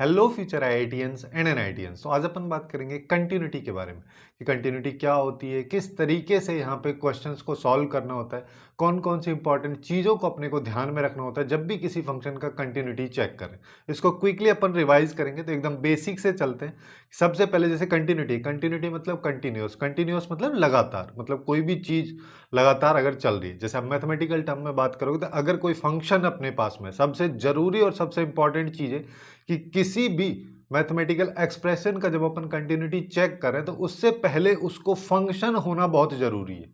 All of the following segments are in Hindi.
Hello future IITians and NITians. तो आज अपन बात करेंगे कंटिन्यूटी के बारे में कि कंटिन्यूटी क्या होती है, किस तरीके से यहाँ पे क्वेश्चंस को सॉल्व करना होता है, कौन कौन सी इंपॉर्टेंट चीज़ों को अपने को ध्यान में रखना होता है जब भी किसी फंक्शन का कंटिन्यूटी चेक करें। इसको क्विकली अपन रिवाइज करेंगे तो एकदम बेसिक से चलते हैं। सबसे पहले जैसे कंटिन्यूटी, कंटिन्यूटी मतलब कंटिन्यूस, कंटिन्यूस मतलब लगातार, मतलब कोई भी चीज़ लगातार अगर चल रही है। जैसे आप मैथमेटिकल टर्म में बात करोगे तो अगर कोई फंक्शन अपने पास में, सबसे जरूरी और सबसे इंपॉर्टेंट चीज़ है कि किसी भी मैथमेटिकल एक्सप्रेशन का जब अपन कंटिन्यूटी चेक करें तो उससे पहले उसको फंक्शन होना बहुत जरूरी है।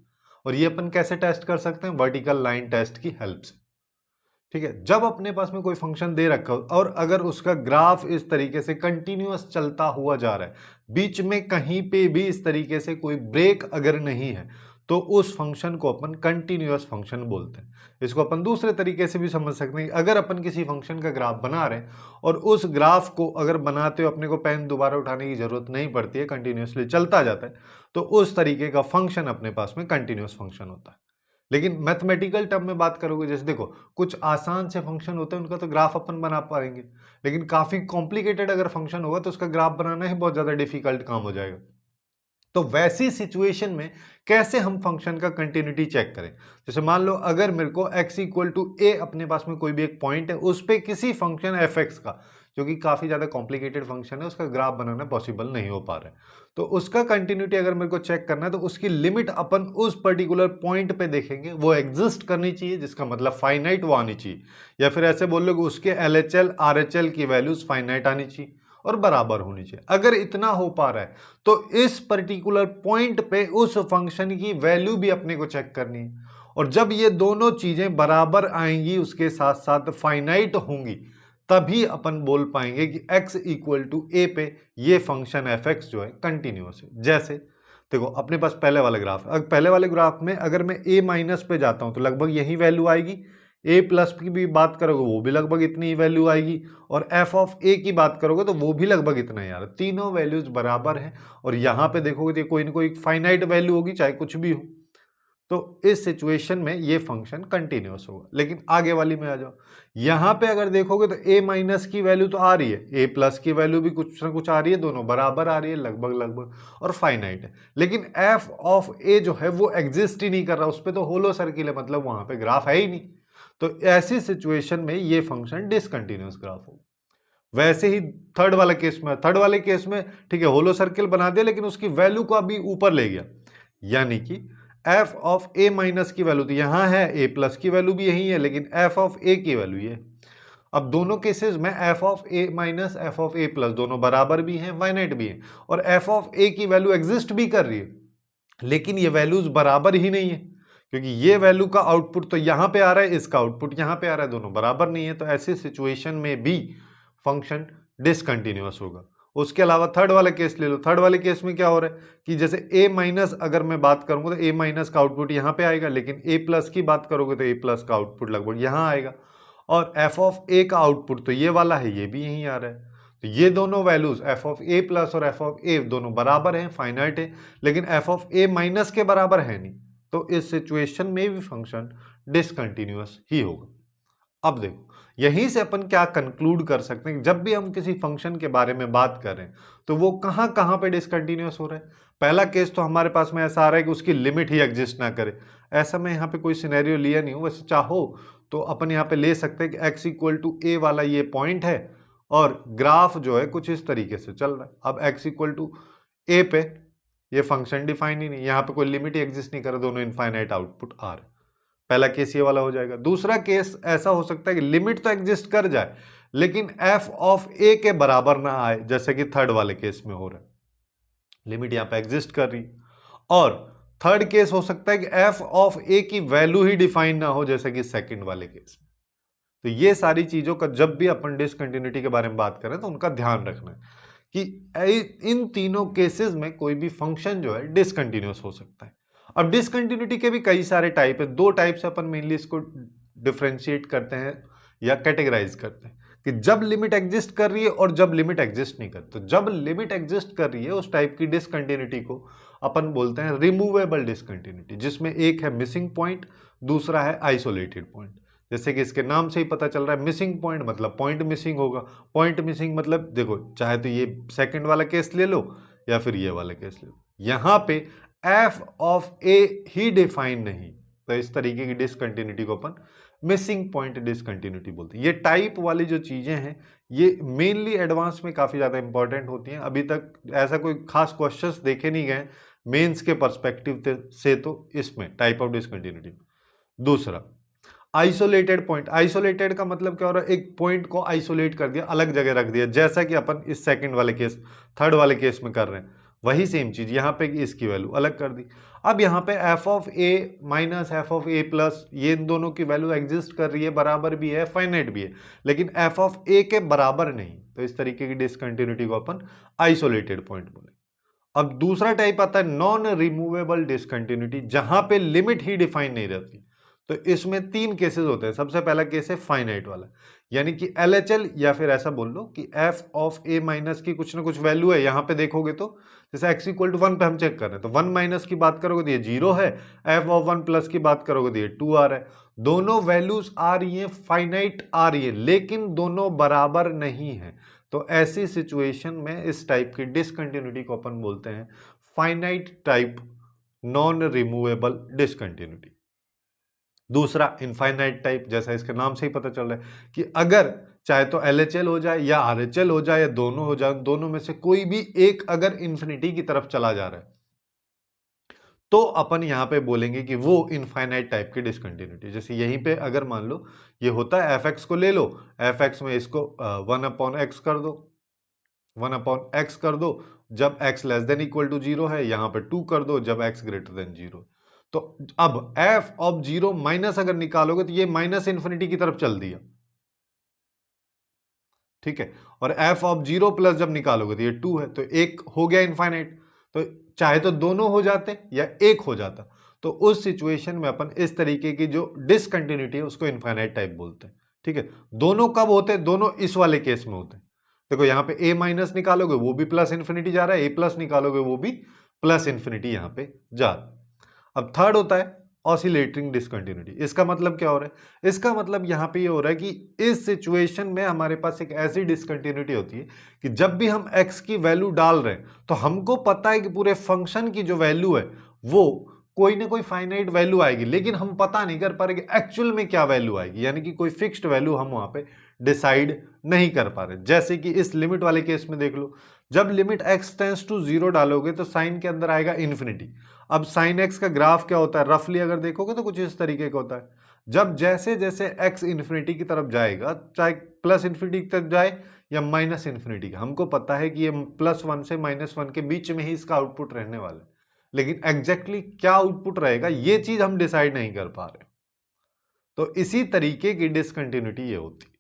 और ये अपन कैसे टेस्ट कर सकते हैं? वर्टिकल लाइन टेस्ट की हेल्प से। ठीक है, जब अपने पास में कोई फंक्शन दे रखा हो और अगर उसका ग्राफ इस तरीके से कंटिन्यूअस चलता हुआ जा रहा है, बीच में कहीं पे भी इस तरीके से कोई ब्रेक अगर नहीं है, तो उस फंक्शन को अपन कंटिन्यूअस फंक्शन बोलते हैं। इसको अपन दूसरे तरीके से भी समझ सकते हैं। अगर अपन किसी फंक्शन का ग्राफ बना रहे हैं और उस ग्राफ को अगर बनाते हो अपने को पेन दोबारा उठाने की जरूरत नहीं पड़ती है, कंटिन्यूअसली चलता जाता है, तो उस तरीके का फंक्शन अपने पास में कंटिन्यूअस फंक्शन होता है। लेकिन मैथमेटिकल टर्म में बात करोगे, जैसे देखो कुछ आसान से फंक्शन होते हैं उनका तो ग्राफ अपन बना पाएंगे, लेकिन काफी कॉम्प्लिकेटेड अगर फंक्शन होगा तो उसका ग्राफ बनाना ही बहुत ज्यादा डिफिकल्ट काम हो जाएगा। तो वैसी सिचुएशन में कैसे हम फंक्शन का कंटिन्यूटी चेक करें? जैसे मान लो अगर मेरे को x इक्वल टू ए अपने पास में कोई भी एक पॉइंट है, उस पे किसी फंक्शन एफ एक्स का, जो कि काफी ज्यादा कॉम्प्लिकेटेड फंक्शन है, उसका ग्राफ बनाना पॉसिबल नहीं हो पा रहा है, तो उसका कंटिन्यूटी अगर मेरे को चेक करना है तो उसकी लिमिट अपन उस पर्टिकुलर पॉइंट पे देखेंगे, वो एग्जिस्ट करनी चाहिए, जिसका मतलब फाइनाइट वो आनी चाहिए, या फिर ऐसे बोल लो कि उसके LHL RHL की वैल्यूज फाइनाइट आनी चाहिए और बराबर होनी चाहिए। अगर इतना हो पा रहा है तो इस पर्टिकुलर पॉइंट पे उस फंक्शन की वैल्यू भी अपने को चेक करनी है। और जब ये दोनों चीजें बराबर आएंगी, उसके साथ साथ फाइनाइट होंगी, तभी अपन बोल पाएंगे कि x इक्वल टू ए पे ये फंक्शन एफ एक्स जो है कंटिन्यूअस है। जैसे देखो अपने पास पहले वाले ग्राफ है, पहले वाले ग्राफ में अगर मैं a माइनस पे जाता हूं तो लगभग यही वैल्यू आएगी, a प्लस की भी बात करोगे वो भी लगभग इतनी ही वैल्यू आएगी, और f ऑफ a की बात करोगे तो वो भी लगभग इतना ही आ रहा है। तीनों वैल्यूज बराबर हैं और यहां पे देखोगे तो कोई ना कोई फाइनाइट वैल्यू होगी, चाहे कुछ भी हो। तो इस सिचुएशन में ये फंक्शन कंटिन्यूअस होगा। लेकिन आगे वाली में आ जाओ, यहां पे अगर देखोगे तो a माइनस की वैल्यू तो आ रही है, a प्लस की वैल्यू भी कुछ ना कुछ आ रही है, दोनों बराबर आ रही है लगभग लगभग और फाइनाइट है। लेकिन f ऑफ a जो है वो एग्जिस्ट ही नहीं कर रहा, उस पर तो होलो सर्किल है, मतलब वहां पे ग्राफ है ही नहीं। तो ऐसी सिचुएशन में ये फंक्शन डिसकंटिन्यूअस ग्राफ होगा। वैसे ही थर्ड वाले केस में, थर्ड वाले केस में ठीक है, होलो सर्किल बना दिया लेकिन उसकी वैल्यू को अभी ऊपर ले गया, यानी कि f ऑफ a माइनस की वैल्यू तो यहां है, a प्लस की वैल्यू भी यही है, लेकिन f ऑफ a की वैल्यू ये। अब दोनों केसेस में f of a minus f of a plus दोनों बराबर भी हैं, फाइनाइट भी हैं, और f ऑफ a की वैल्यू एग्जिस्ट भी कर रही है, लेकिन ये वैल्यूज बराबर ही नहीं है, क्योंकि ये वैल्यू का आउटपुट तो यहां पे आ रहा है, इसका आउटपुट यहां पे आ रहा है, दोनों बराबर नहीं है। तो ऐसी सिचुएशन में भी फंक्शन डिसकंटिन्यूअस होगा। उसके अलावा थर्ड वाला केस ले लो, थर्ड वाले केस में क्या हो रहा है कि जैसे a माइनस अगर मैं बात करूंगा तो a माइनस का आउटपुट यहां पे आएगा, लेकिन a प्लस की बात करोगे तो a प्लस का आउटपुट लगभग यहां आएगा, और f ऑफ a का आउटपुट तो ये वाला है, ये भी यहीं आ रहा है। तो ये दोनों values f of a plus और f ऑफ a दोनों बराबर हैं, फाइनाइट है, लेकिन f ऑफ a माइनस के बराबर है नहीं। तो इस सिचुएशन में भी फंक्शन डिसकंटिन्यूअस ही होगा। अब देखो यहीं से अपन क्या कंक्लूड कर सकते हैं, जब भी हम किसी फंक्शन के बारे में बात कर रहे हैं तो वो कहां कहां पे डिसकंटिन्यूअस हो रहा है। पहला केस तो हमारे पास में ऐसा आ रहा है कि उसकी लिमिट ही एग्जिस्ट ना करे। ऐसा मैं यहाँ पे कोई सिनेरियो लिया नहीं हूं, वैसे चाहो तो अपन यहाँ पे ले सकते हैं कि x इक्वल टू ए वाला ये पॉइंट है और ग्राफ जो है कुछ इस तरीके से चल रहा है। अब x इक्वल टू ए पे ये फंक्शन डिफाइन ही नहीं, यहाँ पे कोई लिमिट ही एग्जिस्ट नहीं कर रहा, दोनों इनफाइनाइट आउटपुट आ रहे। पहला केस ये वाला हो जाएगा। दूसरा केस ऐसा हो सकता है कि लिमिट तो एग्जिस्ट कर जाए लेकिन f ऑफ a के बराबर ना आए, जैसे कि थर्ड वाले केस में हो रहा है, लिमिट यहां पे एग्जिस्ट कर रही। और थर्ड केस हो सकता है कि f ऑफ a की वैल्यू ही डिफाइन ना हो, जैसे कि सेकंड वाले केस में। तो ये सारी चीजों का जब भी अपन डिसकंटिन्यूटी के बारे में बात करें तो उनका ध्यान रखना है कि इन तीनों केसेस में कोई भी फंक्शन जो है डिसकंटिन्यूअस हो सकता है। अब डिसकंटिन्यूटी के भी कई सारे टाइप है, दो टाइप से अपन मेनली इसको डिफरेंशिएट करते हैं या कैटेगराइज करते हैं कि जब लिमिट एग्जिस्ट कर रही है और जब लिमिट एग्जिस्ट नहीं करती। तो जब लिमिट एग्जिस्ट कर रही है उस टाइप की डिसकंटिन्यूटी को अपन बोलते हैं रिमूवेबल डिसकंटिन्यूटी, जिसमें एक है मिसिंग पॉइंट, दूसरा है आइसोलेटेड पॉइंट। जैसे कि इसके नाम से ही पता चल रहा है, मिसिंग पॉइंट मतलब पॉइंट मिसिंग होगा। पॉइंट मिसिंग मतलब देखो, चाहे तो ये सेकंड वाला केस ले लो या फिर ये वाला केस ले लो, यहाँ पे F of A he define नहीं, तो इस तरीके की डिसकंटिन्यूटी को अपन मिसिंग पॉइंट डिसकंटिन्यूटी बोलते हैं। ये टाइप वाली जो चीजें हैं ये मेनली एडवांस में काफी ज्यादा इंपॉर्टेंट होती हैं। अभी तक ऐसा कोई खास क्वेश्चंस देखे नहीं गए मेंस के पर्सपेक्टिव से, तो इसमें टाइप ऑफ डिसकंटिन्यूटी। दूसरा, आइसोलेटेड पॉइंट। आइसोलेटेड का मतलब क्या हो रहा है, एक पॉइंट को आइसोलेट कर दिया, अलग जगह रख दिया, जैसा कि अपन इस सेकंड वाले केस, थर्ड वाले केस में कर रहे हैं। वही सेम चीज यहाँ पे इसकी वैल्यू अलग कर दी। अब यहाँ पे F of A minus F of A plus, ये इन दोनों की वैल्यू एग्जिस्ट कर रही है, बराबर भी है, फाइनाइट भी है, लेकिन एफ ऑफ ए के बराबर नहीं, तो इस तरीके की डिसकंटिन्यूटी को अपन आइसोलेटेड पॉइंट बोले। अब दूसरा टाइप आता है नॉन रिमूवेबल डिसकंटिन्यूटी, जहां पे लिमिट ही डिफाइन नहीं रहती। तो इसमें तीन केसेस होते हैं। सबसे पहला केस है फाइनाइट वाला, यानी कि एलएचएल, या फिर ऐसा बोल लो कि एफ ऑफ ए माइनस की कुछ ना कुछ वैल्यू है। यहां पे देखोगे तो जैसे x इक्वल टू 1 पे हम चेक कर रहे हैं, तो 1 माइनस की बात करोगे तो ये 0 है, एफ ऑफ 1 प्लस की बात करोगे तो ये 2 आ रहा है। दोनों वैल्यूज आ रही है, फाइनाइट आ रही है, लेकिन दोनों बराबर नहीं है। तो ऐसी सिचुएशन में इस टाइप की डिसकंटिन्यूटी को अपन बोलते हैं finite type non removable discontinuity. दूसरा इनफाइनाइट टाइप, जैसा इसके नाम से ही पता चल रहा है कि अगर चाहे तो एलएचएल हो जाए या आरएचएल हो जाए या दोनों हो जाए, दोनों में से कोई भी एक अगर इन्फिनिटी की तरफ चला जा रहा है, तो अपन यहां पे बोलेंगे कि वो इनफाइनाइट टाइप की डिसकंटिन्यूटी। जैसे यहीं पे अगर मान लो ये होता है, एफ एक्स को ले लो, एफ एक्स में इसको 1/x कर दो, 1/x कर दो जब x less than equal to 0 है, यहां पे 2 कर दो जब x ग्रेटर देन 0। तो अब f ऑफ 0 माइनस अगर निकालोगे तो ये माइनस इंफिनिटी की तरफ चल दिया, ठीक है। और f ऑफ 0 प्लस जब निकालोगे तो ये 2 है, तो एक हो गया इनफाइनाइट। तो चाहे तो दोनों हो जाते या एक हो जाता, तो उस सिचुएशन में अपन इस तरीके की जो डिसकंटिन्यूटी है उसको इनफाइनाइट टाइप बोलते हैं, ठीक है। दोनों कब होते हैं, दोनों इस वाले केस में होते हैं। देखो यहाँ पे a माइनस निकालोगे वो भी प्लस इन्फिनिटी जा रहा है, a प्लस निकालोगे वो भी प्लस इन्फिनिटी यहाँ पे जा रहा है। अब थर्ड होता है ऑसिलेटिंग डिसकंटिन्यूटी। इसका मतलब क्या हो रहा है, इसका मतलब यहाँ पे ये हो रहा है कि इस सिचुएशन में हमारे पास एक ऐसी डिसकंटिन्यूटी होती है कि जब भी हम x की वैल्यू डाल रहे हैं तो हमको पता है कि पूरे फंक्शन की जो वैल्यू है वो कोई ना कोई फाइनाइट वैल्यू आएगी, लेकिन हम पता नहीं कर पा रहे कि एक्चुअल में क्या वैल्यू आएगी, यानी कि कोई फिक्स्ड वैल्यू हम वहां पे डिसाइड नहीं कर पा रहे। जैसे कि इस लिमिट वाले केस में देख लो, जब लिमिट x टेंड्स टू 0 डालोगे तो साइन के अंदर आएगा इन्फिनिटी। अब साइन x का ग्राफ क्या होता है, रफली अगर देखोगे तो कुछ इस तरीके का होता है। जब जैसे जैसे x इन्फिनिटी की तरफ जाएगा, चाहे प्लस इन्फिनिटी तक जाए या माइनस इन्फिनिटी का, हमको पता है कि ये +1 से -1 के बीच में ही इसका आउटपुट रहने वाला है, लेकिन एग्जैक्टली क्या आउटपुट रहेगा ये चीज हम डिसाइड नहीं कर पा रहे। तो इसी तरीके की डिसकंटिन्यूटी ये होती है।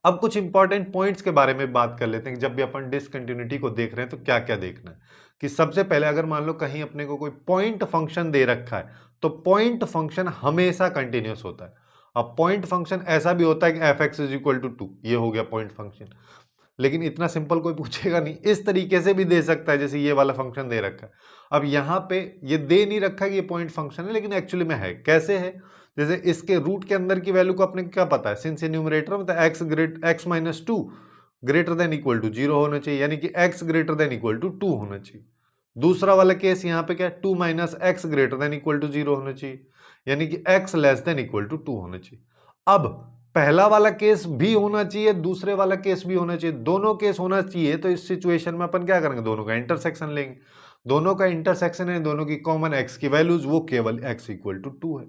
अब कुछ इंपॉर्टेंट पॉइंट्स के बारे में बात कर लेते हैं कि जब भी अपन डिसकंटिन्यूटी को देख रहे हैं तो क्या क्या देखना है। कि सबसे पहले अगर मान लो कहीं अपने को कोई पॉइंट फंक्शन दे रखा है तो पॉइंट फंक्शन हमेशा कंटिन्यूअस होता है। अब पॉइंट फंक्शन ऐसा भी होता है कि f x is equal to 2, ये हो गया पॉइंट फंक्शन, लेकिन इतना सिंपल कोई पूछेगा नहीं, इस तरीके से भी दे सकता है जैसे ये वाला फंक्शन दे रखा है। अब यहाँ पे ये दे नहीं रखा कि ये पॉइंट फंक्शन है, लेकिन एक्चुअली में है। कैसे है, जैसे इसके रूट के अंदर की वैल्यू को अपने क्या पता है, सिंस न्यूमरेटर मतलब x minus 2 greater than equal to 0 होना चाहिए, यानी कि x greater than equal to 2 होना चाहिए। दूसरा वाला केस यहाँ पे क्या है, 2 minus x greater than equal to 0 होना चाहिए, यानी कि x less than equal to 2 होना चाहिए। अब पहला वाला केस भी होना चाहिए, दूसरे वाला केस भी होना चाहिए, दोनों केस होना चाहिए। तो इस सिचुएशन में अपन क्या करेंगे, दोनों का इंटरसेक्शन लेंगे। दोनों का इंटरसेक्शन है, दोनों की कॉमन x की वैल्यूज, वो केवल x इक्वल टू 2 है,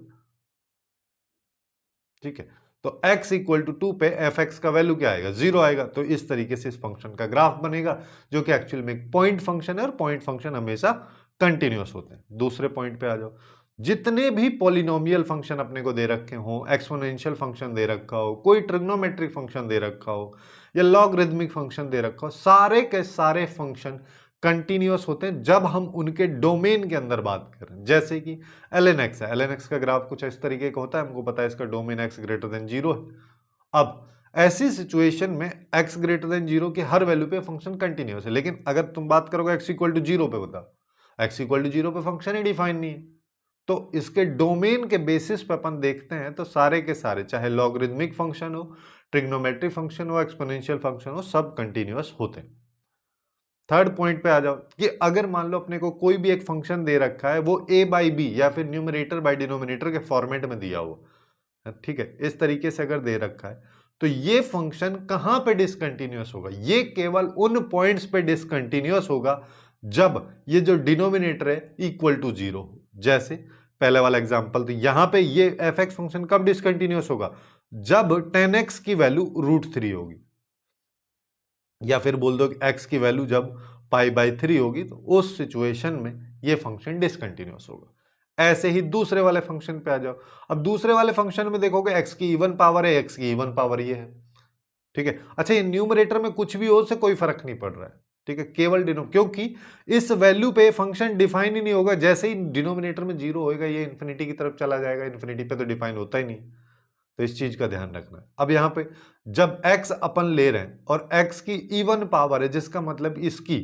ठीक है। तो x इक्वल टू 2 पे एफ एक्स का वैल्यू क्या आएगा, 0 आएगा। तो इस तरीके से इस फंक्शन का ग्राफ बनेगा, जो कि एक्चुअल में एक पॉइंट फंक्शन है, और पॉइंट फंक्शन हमेशा कंटिन्यूअस होते हैं। दूसरे पॉइंट पे आ जाओ, जितने भी पॉलिनोमियल फंक्शन अपने को दे रखे हो, एक्सपोनेंशियल फंक्शन दे रखा हो, कोई ट्रिग्नोमेट्रिक फंक्शन दे रखा हो या लॉगरिथमिक फंक्शन दे रखा हो, सारे के सारे फंक्शन कंटिन्यूअस होते हैं जब हम उनके डोमेन के अंदर बात करें। जैसे कि ln x है, ln x का ग्राफ कुछ इस तरीके का होता है, हमको पता है इसका डोमेन x ग्रेटर देन 0 है। अब ऐसी सिचुएशन में x ग्रेटर देन 0 की हर वैल्यू पे फंक्शन कंटिन्यूअस है, लेकिन अगर तुम बात करोगे x इक्वल टू 0 पे, बताओ x इक्वल टू 0 पे फंक्शन ही डिफाइन नहीं है। तो इसके डोमेन के बेसिस पे अपन देखते हैं तो सारे के सारे, चाहे लॉगरिदमिक फंक्शन हो, ट्रिग्नोमेट्रिक फंक्शन हो, एक्सपोनेंशियल फंक्शन हो, सब कंटिन्यूअस होते हैं। थर्ड पॉइंट पे आ जाओ कि अगर मान लो अपने को कोई भी एक फंक्शन दे रखा है, वो a बाई बी या फिर न्यूमरेटर बाई डिनोमिनेटर के फॉर्मेट में दिया हुआ, ठीक है, इस तरीके से अगर दे रखा है, तो ये फंक्शन कहां पे डिसकंटिन्यूअस होगा? ये केवल उन पॉइंट्स पे डिसकंटिन्यूअस होगा जब ये जो डिनोमिनेटर है इक्वल टू 0 हो। जैसे पहले वाला एग्जांपल, तो यहां पे ये f(x) फंक्शन कब डिसकंटिन्यूअस होगा? जब 10x की वैल्यू √3 होगी, या फिर बोल दो कि x की वैल्यू जब π/3 होगी, तो उस सिचुएशन में ये फंक्शन डिसकंटिन्यूअस होगा। ऐसे ही दूसरे वाले फंक्शन पे आ जाओ। अब दूसरे वाले फंक्शन में देखोगे x की इवन पावर है, x की इवन पावर ये है, ठीक है। अच्छा, ये न्यूमरेटर में कुछ भी हो, उससे कोई फर्क नहीं पड़ रहा है, ठीक है, केवल क्योंकि इस वैल्यू पे फंक्शन डिफाइन ही नहीं होगा। जैसे ही डिनोमिनेटर में 0 होएगा, ये इन्फिनिटी की तरफ चला जाएगा, इन्फिनिटी पे तो डिफाइन होता ही नहीं, तो इस चीज का ध्यान रखना है। अब यहां पे जब x अपन ले रहे हैं और x की इवन पावर है, जिसका मतलब इसकी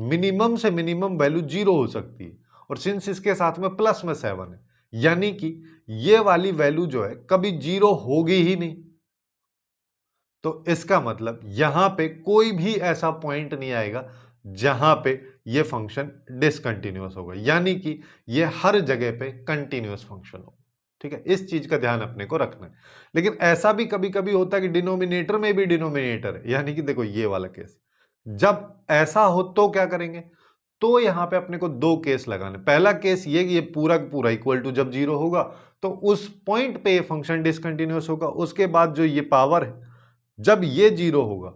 मिनिमम से मिनिमम वैल्यू 0 हो सकती है, और सिंस इसके साथ में प्लस में 7 है, यानी कि ये वाली वैल्यू जो है कभी 0 होगी ही नहीं। तो इसका मतलब यहां पे कोई भी ऐसा पॉइंट नहीं आएगा जहां पे ये फंक्शन डिसकंटिन्यूअस होगा, यानी कि ये हर जगह पे कंटिन्यूअस फंक्शन होगा, ठीक है। इस चीज का ध्यान अपने को रखना है। लेकिन ऐसा भी कभी कभी होता है कि डिनोमिनेटर में भी डिनोमिनेटर है, यानी कि देखो ये वाला केस, जब ऐसा हो तो क्या करेंगे? तो यहां पे अपने को दो केस लगाने। पहला केस ये कि ये पूरा पूरा इक्वल टू जब 0 होगा, तो उस पॉइंट पे ये फंक्शन डिसकंटिन्यूअस होगा। उसके बाद जो ये पावर है, जब ये 0 होगा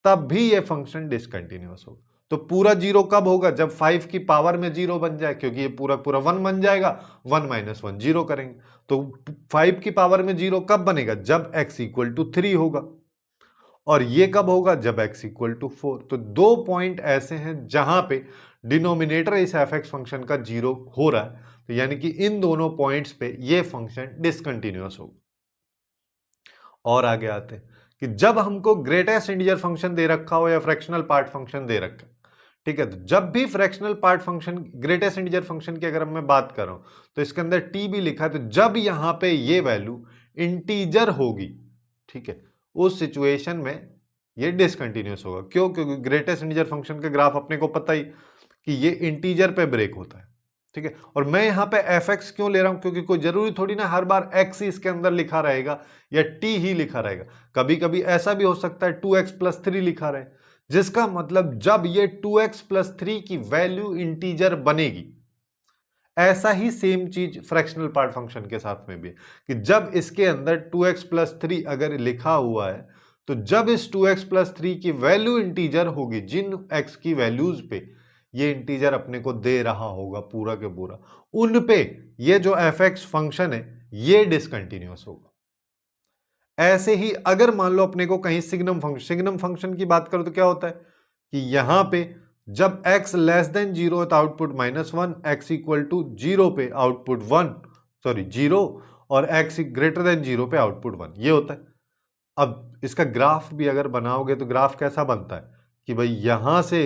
तब भी ये फंक्शन डिसकंटिन्यूअस होगा। तो पूरा 0 कब होगा? जब 5 की पावर में 0 बन जाए, क्योंकि ये पूरा पूरा 1 बन जाएगा, 1 माइनस 1 0 करेंगे। तो 5 की पावर में 0 कब बनेगा? जब x इक्वल टू 3 होगा। और ये कब होगा? जब x इक्वल टू 4। तो दो पॉइंट ऐसे हैं जहां पे डिनोमिनेटर इस f(x) फंक्शन का 0 हो रहा है, तो यानी कि इन दोनों पॉइंट्स पे ये फंक्शन डिसकंटिन्यूअस होगा। और आगे आते हैं कि जब हमको ग्रेटेस्ट इंटीजर फंक्शन दे रखा हो या फ्रैक्शनल पार्ट फंक्शन दे रखा है, ठीक है, तो जब भी fractional part function, greatest integer function की अगर मैं बात कर रहा हूं, तो इसके अंदर टी भी लिखा है, तो जब यहां पे ये वैल्यू इंटीजर होगी, ठीक है, उस सिचुएशन में ये डिसकंटिन्यूअस होगा। क्यों? क्योंकि ग्रेटेस्ट इंटीजर फंक्शन का ग्राफ अपने को पता ही कि ये इंटीजर पे ब्रेक होता है, ठीक है। और मैं यहां पे f(x) क्यों ले रहा हूं? क्योंकि कोई जरूरी थोड़ी ना हर बार x ही इसके अंदर लिखा रहेगा या t ही लिखा रहेगा। कभी कभी ऐसा भी हो सकता है 2x + 3 लिखा रहे, जिसका मतलब जब ये 2x + 3 की वैल्यू इंटीजर बनेगी। ऐसा ही सेम चीज फ्रैक्शनल पार्ट फंक्शन के साथ में भी है कि जब इसके अंदर 2x + 3 अगर लिखा हुआ है, तो जब इस 2x + 3 की वैल्यू इंटीजर होगी, जिन x की वैल्यूज पे ये इंटीजर अपने को दे रहा होगा पूरा के पूरा, उन पे ये जो f(x) फंक्शन है ये डिसकंटिन्यूअस होगा। ऐसे ही अगर मान लो अपने को कहीं सिग्नम फंक्शन की बात करो, तो क्या होता है कि यहां पे जब x लेस देन 0 है तो आउटपुट -1, x इक्वल टू 0 पे आउटपुट 0 और x ग्रेटर देन 0 पे आउटपुट 1, ये होता है। अब इसका ग्राफ भी अगर बनाओगे तो ग्राफ कैसा बनता है कि भाई यहां से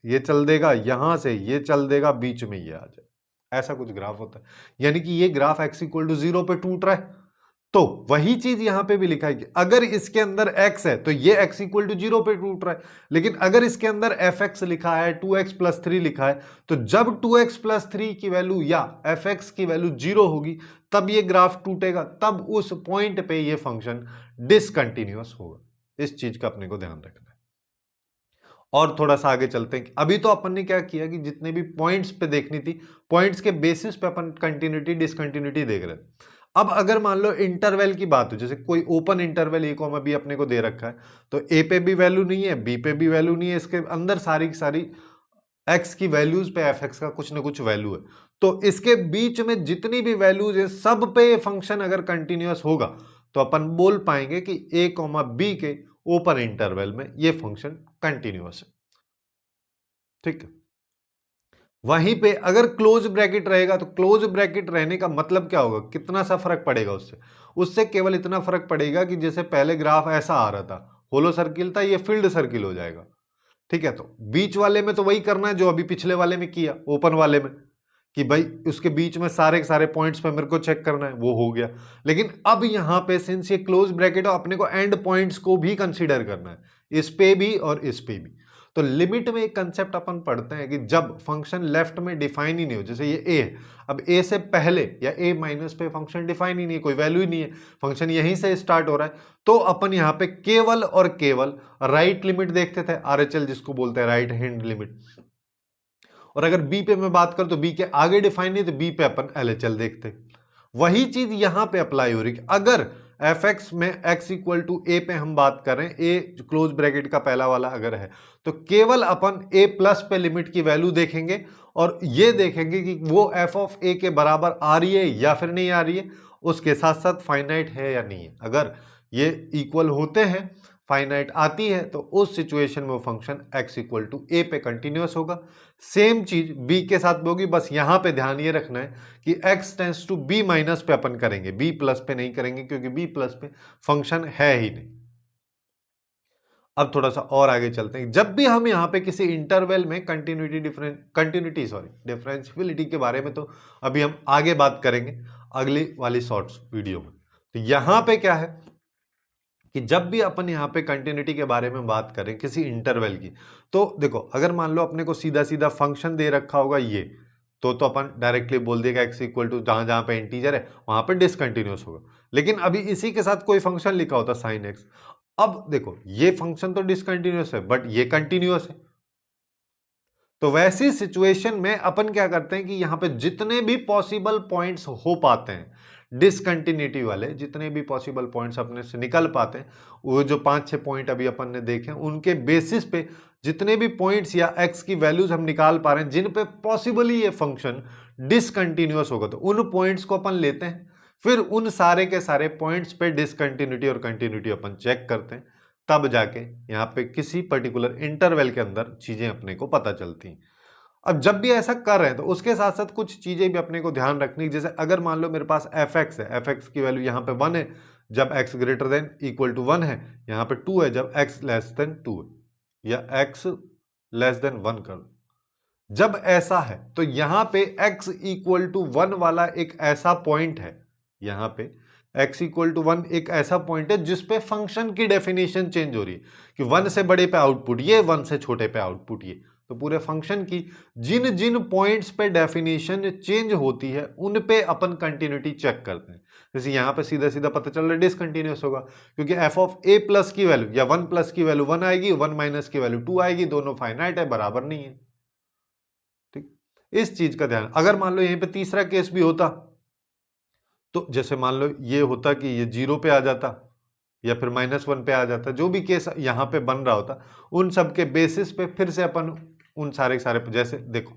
ये चल देगा, यहां से ये चल देगा, बीच में ये आ जाए, ऐसा कुछ ग्राफ होता है। यानी कि ये ग्राफ x इक्वल टू 0 पे टूट रहा है। तो वही चीज यहां पे भी लिखा है कि अगर इसके अंदर x है तो ये x इक्वल टू 0 पे टूट रहा है। लेकिन अगर इसके अंदर f(x) लिखा है, 2x + 3 लिखा है, तो जब 2x + 3 की वैल्यू या f(x) की वैल्यू 0 होगी, तब ये ग्राफ टूटेगा, तब उस पॉइंट पे ये फंक्शन डिसकंटिन्यूअस होगा। इस चीज का अपने को ध्यान रखना है। और थोड़ा सा आगे चलते हैं। अभी तो अपन ने क्या किया कि जितने भी पॉइंट्स पे देखनी थी, पॉइंट्स के बेसिस पे अपन कंटिन्यूटी डिसकंटिन्यूटी देख रहे थे। अब अगर मान लो इंटरवल की बात हो, जैसे कोई ओपन इंटरवल a, b अपने को दे रखा है, तो a पे भी वैल्यू नहीं है, b पे भी वैल्यू नहीं है, इसके अंदर सारी की सारी x की वैल्यूज पे f(x) का कुछ ना कुछ वैल्यू है। तो इसके बीच में जितनी भी वैल्यूज है, सब पे फंक्शन अगर कंटिन्यूअस होगा, तो अपन बोल पाएंगे कि a, b के ओपन इंटरवल में ये फंक्शन कंटिन्यूअस है, ठीक है। वहीं पे अगर क्लोज ब्रैकेट रहेगा, तो क्लोज ब्रैकेट रहने का मतलब क्या होगा? कितना सा फर्क पड़ेगा उससे? उससे केवल इतना फर्क पड़ेगा कि जैसे पहले ग्राफ ऐसा आ रहा था, होलो सर्किल था, ये फील्ड सर्किल हो जाएगा, ठीक है। तो बीच वाले में तो वही करना है जो अभी पिछले वाले में किया, ओपन वाले में, कि भाई उसके बीच में सारे के सारे पॉइंट्स पे मेरे को चेक करना है, वो हो गया। लेकिन अब यहां पे सिंस ये क्लोज ब्रैकेट है, अपने को एंड पॉइंट्स को भी कंसीडर करना है, इस पे भी और इस पे भी। तो लिमिट में एक कंसेप्ट अपन पढ़ते हैं कि जब फंक्शन लेफ्ट में डिफाइन ही नहीं हो, जैसे ये ए है, अब ए से पहले या ए माइनस पे फंक्शन डिफाइन ही नहीं है, कोई वैल्यू ही नहीं है, फंक्शन यहीं से स्टार्ट हो रहा है, तो अपन यहां पे केवल और केवल राइट लिमिट देखते थे, आरएचएल जिसको बोलते हैं राइट हैंड लिमिट। और अगर बी पे मैं बात करूं तो बी के आगे डिफाइन नहीं, तो बी पे अपन एलएचएल देखते। वही चीज यहां पे अप्लाई हो रही है। अगर एफ एक्स में एक्स इक्वल टू ए पे हम बात करें, ए क्लोज ब्रैकेट का पहला वाला अगर है, तो केवल अपन ए प्लस पे लिमिट की वैल्यू देखेंगे और ये देखेंगे कि वो एफ ऑफ ए के बराबर आ रही है या फिर नहीं आ रही है, उसके साथ साथ फाइनाइट है या नहीं है। अगर ये इक्वल होते हैं, फाइनाइट आती है, तो उस सिचुएशन में वो फंक्शन x इक्वल टू ए पे कंटिन्यूअस होगा। सेम चीज b के साथ भी होगी, बस यहां पे ध्यान ये रखना है कि x tends to b minus पे अपन करेंगे, b प्लस पे नहीं करेंगे, क्योंकि b प्लस पे फंक्शन है ही नहीं। अब थोड़ा सा और आगे चलते हैं। जब भी हम यहाँ पे किसी इंटरवल में डिफरेंशियबिलिटी के बारे में, तो अभी हम आगे बात करेंगे अगली वाली शॉर्ट्स वीडियो में। तो यहां पे क्या है कि जब भी अपन यहाँ पे कंटिन्यूटी के बारे में बात करें किसी इंटरवल की, तो देखो अगर मान लो अपने को सीधा सीधा फंक्शन दे रखा होगा ये, तो अपन डायरेक्टली बोल देगा x इक्वल टू जहां जहां पे इंटीजर है वहां पे डिसकंटिन्यूअस होगा। लेकिन अभी इसी के साथ कोई फंक्शन लिखा होता साइन x, अब देखो ये फंक्शन तो डिसकंटिन्यूअस है बट ये कंटिन्यूअस है। तो वैसी सिचुएशन में अपन क्या करते हैं कि यहां पे जितने भी पॉसिबल पॉइंट्स हो पाते हैं डिसकंटिन्यूटी वाले, जितने भी पॉसिबल पॉइंट्स अपने से निकल पाते हैं, वो जो 5-6 पॉइंट अभी अपन ने देखे, उनके बेसिस पे जितने भी पॉइंट्स या x की वैल्यूज हम निकाल पा रहे हैं जिन पे पॉसिबली ये फंक्शन डिसकंटिन्यूअस होगा, तो उन पॉइंट्स को अपन लेते हैं, फिर उन सारे के सारे पॉइंट्स पे डिसकंटिन्यूटी और कंटिन्यूटी अपन चेक करते हैं, तब जाके यहाँ पे किसी पर्टिकुलर इंटरवल के अंदर चीजें अपने को पता चलती हैं। अब जब भी ऐसा कर रहे हैं तो उसके साथ साथ कुछ चीजें भी अपने को ध्यान रखनी, जैसे अगर मान लो मेरे पास एफ एक्स है, एफ एक्स की वैल्यू यहाँ पे 1 है जब x greater than equal to 1 है, यहाँ पे 2 है जब x लेस देन 2 है, या x लेस देन 1 कर दो। जब ऐसा है तो यहाँ पे x इक्वल टू 1 वाला एक ऐसा पॉइंट है, यहाँ पे x इक्वल टू 1 एक ऐसा पॉइंट है जिसपे फंक्शन की डेफिनेशन चेंज हो रही है कि 1 से बड़े पे आउटपुट ये, 1 से छोटे पे आउटपुट ये। तो पूरे फंक्शन की जिन जिन पॉइंट्स पे डेफिनेशन चेंज होती है उन पे अपन कंटिन्यूटी चेक करते हैं। जैसे यहाँ पे सीधा सीधा पता चल रहा है डिसकंटिन्यूअस होगा, क्योंकि एफ ऑफ ए प्लस की वैल्यू या 1 प्लस की वैल्यू 1 आएगी, 1 माइनस की वैल्यू 2 आएगी, दोनों फाइनाइट है, बराबर नहीं है। ठीक, इस चीज का ध्यान। अगर मान लो यहीं पे तीसरा केस भी होता, तो जैसे मान लो ये होता कि ये 0 पे आ जाता या फिर -1 पे आ जाता, जो भी केस यहाँ पे बन रहा होता, उन सब के बेसिस पे फिर से अपन उन सारे के सारे, जैसे देखो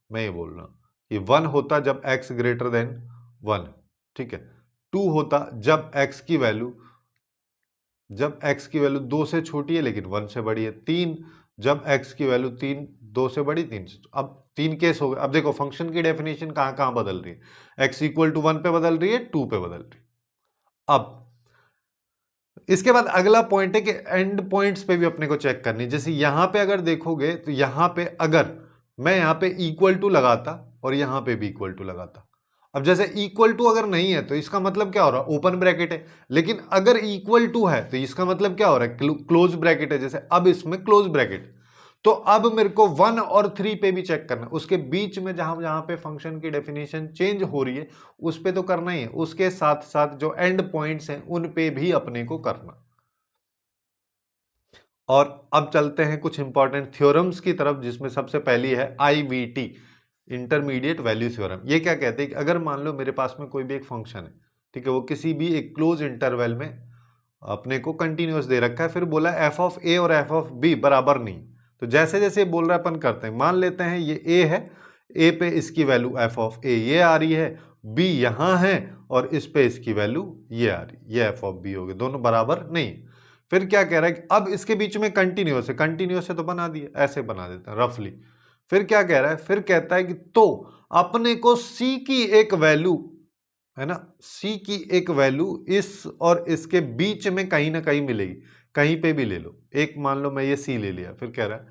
मैं ये बोल रहा हूँ कि 1 होता जब x ग्रेटर देन 1, ठीक है, 2 होता जब x की वैल्यू 2 से छोटी है लेकिन 1 से बड़ी है, 3 जब x की वैल्यू 2 से बड़ी 3 से। अब 3 केस हो गए। अब देखो फंक्शन की डेफिनेशन कहाँ कहाँ बदल रही है, x इक्वल टू 1 पे बदल रही है, 2 पे बदल रही है। अब इसके बाद अगला पॉइंट है कि एंड पॉइंट्स पे भी अपने को चेक करनी। जैसे यहां पे अगर देखोगे तो यहां पे अगर मैं यहां पे इक्वल टू लगाता और यहां पे भी इक्वल टू लगाता, अब जैसे इक्वल टू अगर नहीं है तो इसका मतलब क्या हो रहा है, ओपन ब्रैकेट है, लेकिन अगर इक्वल टू है तो इसका मतलब क्या हो रहा है, क्लोज ब्रैकेट है। जैसे अब इसमें क्लोज ब्रैकेट, तो अब मेरे को 1 और 3 पे भी चेक करना, उसके बीच में जहां जहां पे फंक्शन की डेफिनेशन चेंज हो रही है उस पे तो करना ही है, उसके साथ साथ जो एंड पॉइंट्स हैं उन पे भी अपने को करना। और अब चलते हैं कुछ इंपॉर्टेंट थ्योरम्स की तरफ, जिसमें सबसे पहली है IVT, इंटरमीडिएट वैल्यू थ्योरम। ये क्या कहते हैं कि अगर मान लो मेरे पास में कोई भी एक फंक्शन है, ठीक है, वो किसी भी एक क्लोज इंटरवल में अपने को कंटिन्यूअस दे रखा है, फिर बोला एफ ऑफ ए और एफ ऑफ बी बराबर नहीं, तो जैसे जैसे बोल रहा है अपन करते हैं। मान लेते हैं ये ए है, ए पे इसकी वैल्यू एफ ऑफ ए ये आ रही है, बी यहां है और इस पे इसकी वैल्यू ये आ रही है, ये एफ ऑफ बी हो गए, दोनों बराबर नहीं। फिर क्या कह रहा है कि अब इसके बीच में कंटिन्यूअस है, कंटिन्यूअस है तो बना दिया, ऐसे बना देते हैं रफली। फिर क्या कह रहा है, फिर कहता है कि तो अपने को सी की एक वैल्यू है ना, सी की एक वैल्यू इस और इसके बीच में कहीं ना कहीं मिलेगी, कहीं पे भी ले लो, एक मान लो मैं ये सी ले लिया। फिर कह रहा है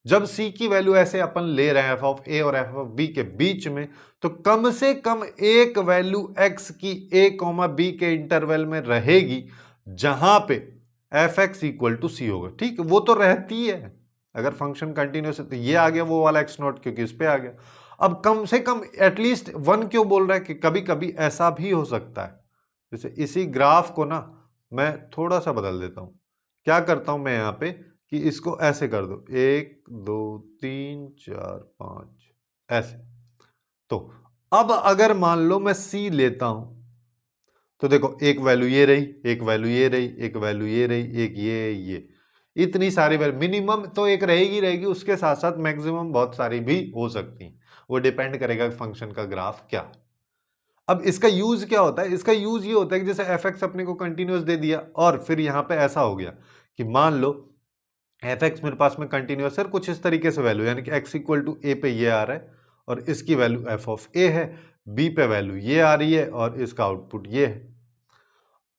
जब c की वैल्यू ऐसे अपन ले रहे हैं f ऑफ a और f ऑफ b के बीच में, तो कम से कम एक वैल्यू x की a कॉमा b के इंटरवल में रहेगी जहां पे एफ एक्स इक्वल टू सी होगा। ठीक, वो तो रहती है अगर फंक्शन कंटिन्यूस है। तो ये आ गया वो वाला एक्स नॉट, क्योंकि इस पे आ गया। अब कम से कम एटलीस्ट वन क्यों बोल रहा है कि कभी कभी ऐसा भी हो सकता है। जैसे इसी ग्राफ को ना मैं थोड़ा सा बदल देता हूं। क्या करता हूं मैं यहाँ पे कि इसको ऐसे कर दो, 1 2 3 4 5 ऐसे। तो अब अगर मान लो मैं सी लेता हूं, तो देखो एक वैल्यू ये रही, एक वैल्यू ये रही, एक वैल्यू ये रही, एक ये इतनी सारी वैल्यू, मिनिमम तो एक रहेगी रहेगी, उसके साथ साथ मैक्सिमम बहुत सारी भी हो सकती हैं। वो डिपेंड करेगा फंक्शन का ग्राफ क्या। अब इसका यूज क्या होता है? इसका यूज ये होता है कि जैसे एफ एक्स अपने को कंटिन्यूस दे दिया और फिर यहां पे ऐसा हो गया कि मान लो एफ एक्स मेरे पास में कंटिन्यूस है, कुछ इस तरीके से वैल्यू, यानी कि एक्स इक्वल टू ए पे ये आ रहा है और इसकी वैल्यू एफ ऑफ ए है, बी पे वैल्यू ये आ रही है और इसका आउटपुट ये है।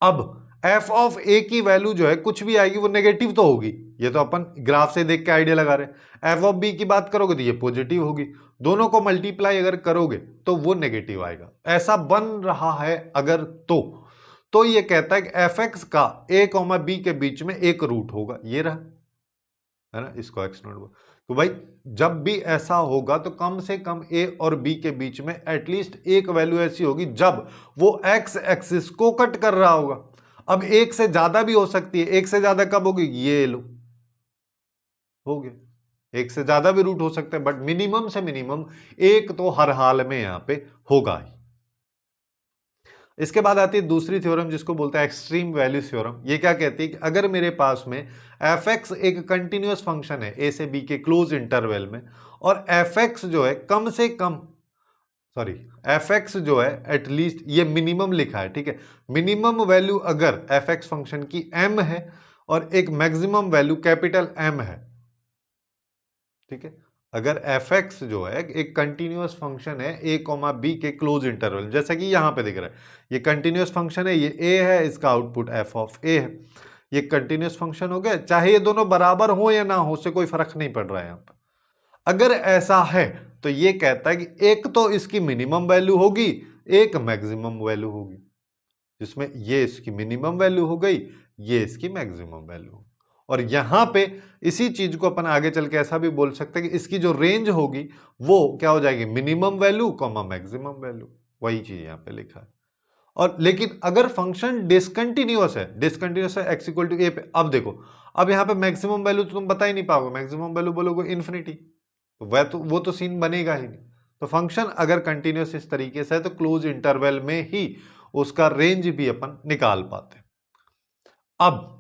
अब एफ ऑफ ए की वैल्यू जो है कुछ भी आएगी वो नेगेटिव तो होगी, ये तो अपन ग्राफ से देख के आइडिया लगा रहे हैं। एफ ऑफ बी की बात करोगे तो ये पॉजिटिव होगी, दोनों को मल्टीप्लाई अगर करोगे तो वो नेगेटिव आएगा। ऐसा बन रहा है अगर तो ये कहता है कि एफ एक्स का ए कॉमा बी के बीच में एक रूट होगा, ये रहा है ना, इसको एक्स नॉट बोल। तो भाई जब भी ऐसा होगा तो कम से कम ए और बी के बीच में एटलीस्ट एक वैल्यू ऐसी होगी जब वो एक्स एक्सिस को कट कर रहा होगा। अब एक से ज्यादा भी हो सकती है, एक से ज्यादा कब होगी? ये लो हो गया, एक से ज्यादा भी रूट हो सकते हैं, बट मिनिमम से मिनिमम एक तो हर हाल में यहां पे होगा ही। इसके बाद आती है दूसरी थ्योरम जिसको बोलते हैं एक्सट्रीम वैल्यू थ्योरम। ये क्या कहती है कि अगर मेरे पास में एफ एक्स एक कंटिन्यूअस फंक्शन है ए से बी के क्लोज इंटरवल में, और एफ एक्स जो है कम से कम, सॉरी, एफ एक्स जो है एटलीस्ट, ये मिनिमम लिखा है, ठीक है, मिनिमम वैल्यू अगर एफ एक्स फंक्शन की एम है और एक मैक्सिमम वैल्यू कैपिटल एम है, ठीक है, अगर एफ एक्स जो है एक कंटिन्यूअस फंक्शन है ए कॉमा बी के क्लोज इंटरवल, जैसा कि यहां पे दिख रहा है, ये कंटिन्यूअस फंक्शन है, ये ए है, इसका आउटपुट एफ ऑफ ए है, ये कंटिन्यूअस फंक्शन हो गया, चाहे ये दोनों बराबर हो या ना हो, उससे कोई फर्क नहीं पड़ रहा है यहां पर। अगर ऐसा है तो ये कहता है कि एक तो इसकी मिनिमम वैल्यू होगी, एक मैक्सिमम वैल्यू होगी, जिसमें ये इसकी मिनिमम वैल्यू हो गई, ये इसकी मैक्सिमम वैल्यू। और यहां पे इसी चीज को अपन आगे चल के ऐसा भी बोल सकते हैं कि इसकी जो रेंज होगी वो क्या हो जाएगी? Minimum value comma maximum value, वही चीज यहां पे लिखा है। और लेकिन अगर फंक्शन डिसकंटिन्यूअस है एक्स इक्वल टू ए पे, अब देखो, अब यहां पे मैक्सिमम वैल्यू तो तुम बता ही नहीं पाओगे, मैक्सिमम वैल्यू बोलोगे इन्फिनिटी, तो वो तो सीन बनेगा ही नहीं। तो फंक्शन अगर कंटिन्यूअस इस तरीके से है तो क्लोज इंटरवल में ही उसका रेंज भी अपन निकाल पाते हैं। अब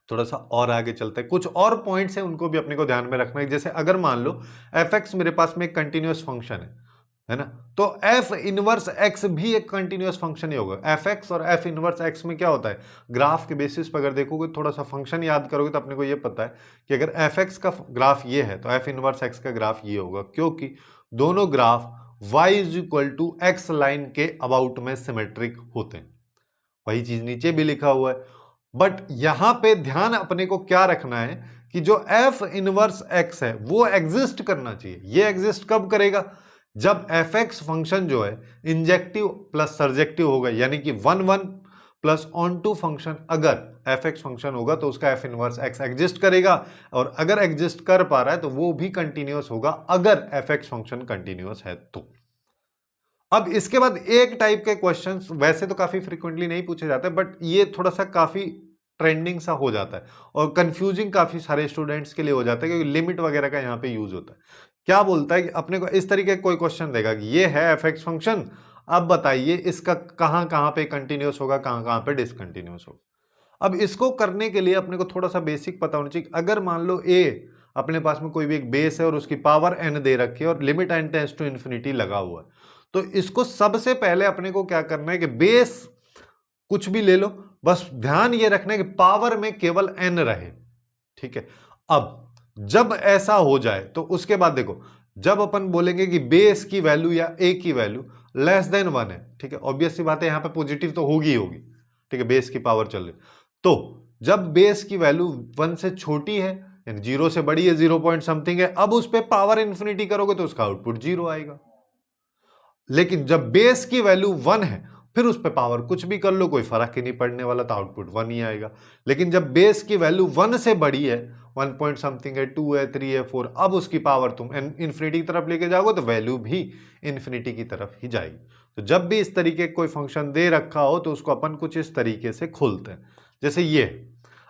थोड़ा सा और आगे चलते हैं, कुछ और पॉइंट्स हैं उनको भी अपने को ध्यान में रखना है। जैसे अगर मान लो एफ एक्स मेरे पास में एक कंटिन्यूअस फंक्शन है ना, तो एफ इनवर्स एक्स भी एक कंटिन्यूअस फंक्शन ही होगा। एफ एक्स और एफ इनवर्स एक्स में क्या होता है, ग्राफ के बेसिस पर अगर देखोगे, थोड़ा सा फंक्शन याद करोगे तो अपने को ये पता है कि अगर एफ एक्स का ग्राफ ये है तो एफ इनवर्स एक्स का ग्राफ ये होगा, क्योंकि दोनों graph y is equal to x line के अबाउट में सिमेट्रिक होते हैं। वही चीज नीचे भी लिखा हुआ है, बट यहां पे ध्यान अपने को क्या रखना है कि जो एफ इनवर्स एक्स है वो एग्जिस्ट करना चाहिए। ये एग्जिस्ट कब करेगा? जब एफ एक्स फंक्शन जो है इंजेक्टिव प्लस सर्जेक्टिव होगा, यानी कि 1 प्लस ऑन टू फंक्शन अगर एफ एक्स फंक्शन होगा तो उसका एफ इनवर्स एक्स एग्जिस्ट करेगा, और अगर एग्जिस्ट कर पा रहा है तो वो भी कंटिन्यूअस होगा अगर एफ एक्स फंक्शन कंटिन्यूअस है तो। अब इसके बाद एक टाइप के क्वेश्चंस वैसे तो काफी फ्रीक्वेंटली नहीं पूछे जाते, बट ये थोड़ा सा काफी ट्रेंडिंग सा हो जाता है और कंफ्यूजिंग काफी सारे स्टूडेंट्स के लिए हो जाता है, क्योंकि लिमिट वगैरह का यहाँ पे यूज होता है। क्या बोलता है कि अपने को इस तरीके का कोई क्वेश्चन देगा कि ये है एफ एक्स फंक्शन, अब बताइए इसका कहाँ कहाँ पे कंटिन्यूस होगा, कहाँ कहाँ पे डिसकंटिन्यूस होगा। अब इसको करने के लिए अपने को थोड़ा सा बेसिक पता होना चाहिए। अगर मान लो ए अपने पास में कोई भी एक बेस है और उसकी पावर एन दे रखी है और limit n tends to infinity लगा हुआ है, तो इसको सबसे पहले अपने को क्या करना है कि बेस कुछ भी ले लो, बस ध्यान ये रखना है कि पावर में केवल एन रहे, ठीक है। अब जब ऐसा हो जाए तो उसके बाद देखो, जब अपन बोलेंगे कि बेस की वैल्यू या ए की वैल्यू लेस देन 1 है, ठीक है, ऑब्वियस सी बात है, यहां पे पॉजिटिव तो होगी होगी, ठीक है, बेस की पावर चल रही। तो जब बेस की वैल्यू 1 से छोटी है यानी 0 से बड़ी है, 0 पॉइंट समथिंग है, अब उस पर पावर इन्फिनिटी करोगे तो उसका आउटपुट 0 आएगा। लेकिन जब बेस की वैल्यू 1 है फिर उस पर पावर कुछ भी कर लो, कोई फर्क ही नहीं पड़ने वाला, तो आउटपुट 1 ही आएगा। लेकिन जब बेस की वैल्यू 1 से बड़ी है, 1 पॉइंट समथिंग है, 2 है, 3 है, 4, अब उसकी पावर तुम इन्फिनिटी की तरफ लेके जाओगे तो वैल्यू भी इन्फिनिटी की तरफ ही जाएगी। तो जब भी इस तरीके कोई फंक्शन दे रखा हो तो उसको अपन कुछ इस तरीके से खोलते हैं, जैसे ये।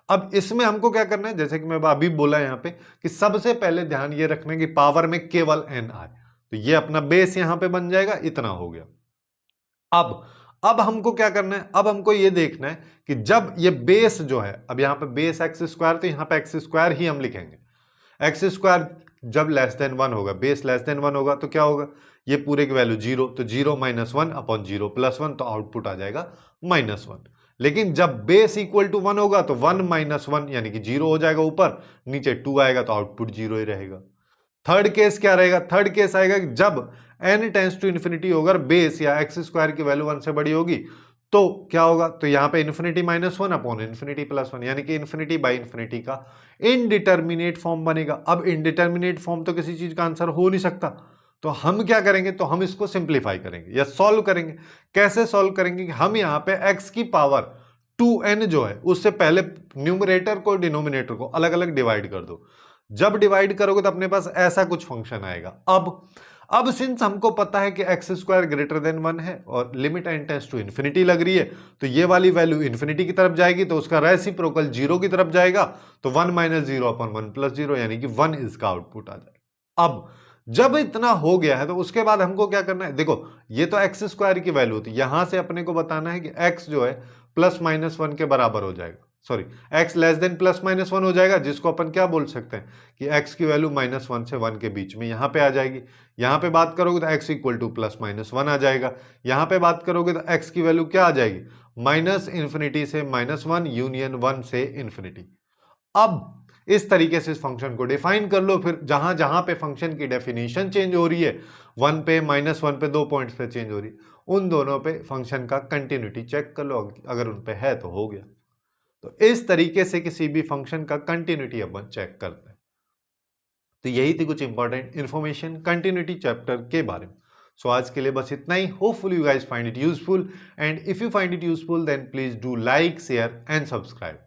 अब इसमें हमको क्या करना है, जैसे कि मैं अभी बोला यहाँ पे कि सबसे पहले ध्यान ये रखना है कि पावर में केवल n आए, तो ये अपना बेस यहां पे बन जाएगा, इतना हो गया। अब हमको क्या करना है, अब हमको ये देखना है कि जब ये बेस जो है, अब यहां पे बेस एक्स स्क्वायर, तो यहां पे एक्स स्क्वायर ही हम लिखेंगे। एक्स स्क्वायर जब लेस देन 1 होगा, बेस लेस देन 1 होगा, तो क्या होगा, ये पूरे की वैल्यू 0, तो 0 माइनस 1 अपॉन 0 प्लस 1, तो आउटपुट आ जाएगा -1। लेकिन जब बेस इक्वल टू 1 होगा तो 1 माइनस 1 यानी कि 0 हो जाएगा ऊपर, नीचे 2 आएगा तो आउटपुट 0 ही रहेगा। थर्ड केस क्या रहेगा, थर्ड केस आएगा कि जब n टेंस टू इन्फिनिटी होगा, बेस या एक्स स्क्वायर की वैल्यू 1 से बड़ी होगी, तो क्या होगा, तो यहां पे इन्फिनिटी -1 अपॉन इन्फिनिटी +1, यानी कि इन्फिनिटी बाई इन्फिनिटी का इनडिटर्मिनेट फॉर्म बनेगा। अब इनडिटर्मिनेट फॉर्म तो किसी चीज का आंसर हो नहीं सकता, तो हम क्या करेंगे, तो हम इसको सिंप्लीफाई करेंगे या सॉल्व करेंगे। कैसे सॉल्व करेंगे कि हम यहां पे x की पावर 2n जो है उससे पहले न्यूमरेटर को डिनोमिनेटर को अलग अलग डिवाइड कर दो। जब डिवाइड करोगे तो अपने पास ऐसा कुछ फंक्शन आएगा। अब सिंस हमको पता है कि एक्स स्क्वायर ग्रेटर देन 1 है और limit n tends to infinity लग रही है, तो ये वाली वैल्यू इन्फिनिटी की तरफ जाएगी, तो उसका रेसिप्रोकल 0 की तरफ जाएगा, तो 1 माइनस 0 अपॉन 1 प्लस 0 यानी कि 1 इसका आउटपुट आ जाएगा। अब जब इतना हो गया है तो उसके बाद हमको क्या करना है, देखो ये तो एक्स स्क्वायर की वैल्यू होती है, यहां से अपने को बताना है कि x जो है प्लस माइनस 1 के बराबर हो जाएगा, sorry x less then plus minus 1 हो जाएगा, जिसको अपन क्या बोल सकते हैं कि x की वैल्यू -1 से 1 के बीच में यहां पे आ जाएगी। यहां पे बात करोगे तो x equal two plus minus 1 आ जाएगा। यहां पे बात करोगे तो x की वैल्यू क्या आ जाएगी, माइनस इन्फिनिटी से -1 यूनियन 1 से इन्फिनिटी। अब इस तरीके से इस फंक्शन को डिफाइन कर लो, फिर जहां जहां पे फंक्शन की डेफिनेशन चेंज हो रही है, 1 पे -1 पे 2 पॉइंट्स पे चेंज हो रही है, उन दोनों पे फंक्शन का कंटिन्यूटी चेक कर लो, अगर उन पे है तो हो गया। तो इस तरीके से किसी भी फंक्शन का कंटिन्यूटी अपन चेक करते हैं। तो यही थी कुछ इंपॉर्टेंट इंफॉर्मेशन कंटिन्यूटी चैप्टर के बारे में। सो आज के लिए बस इतना ही। Hopefully you guys find it useful, and if you find it useful then please do like, share and subscribe.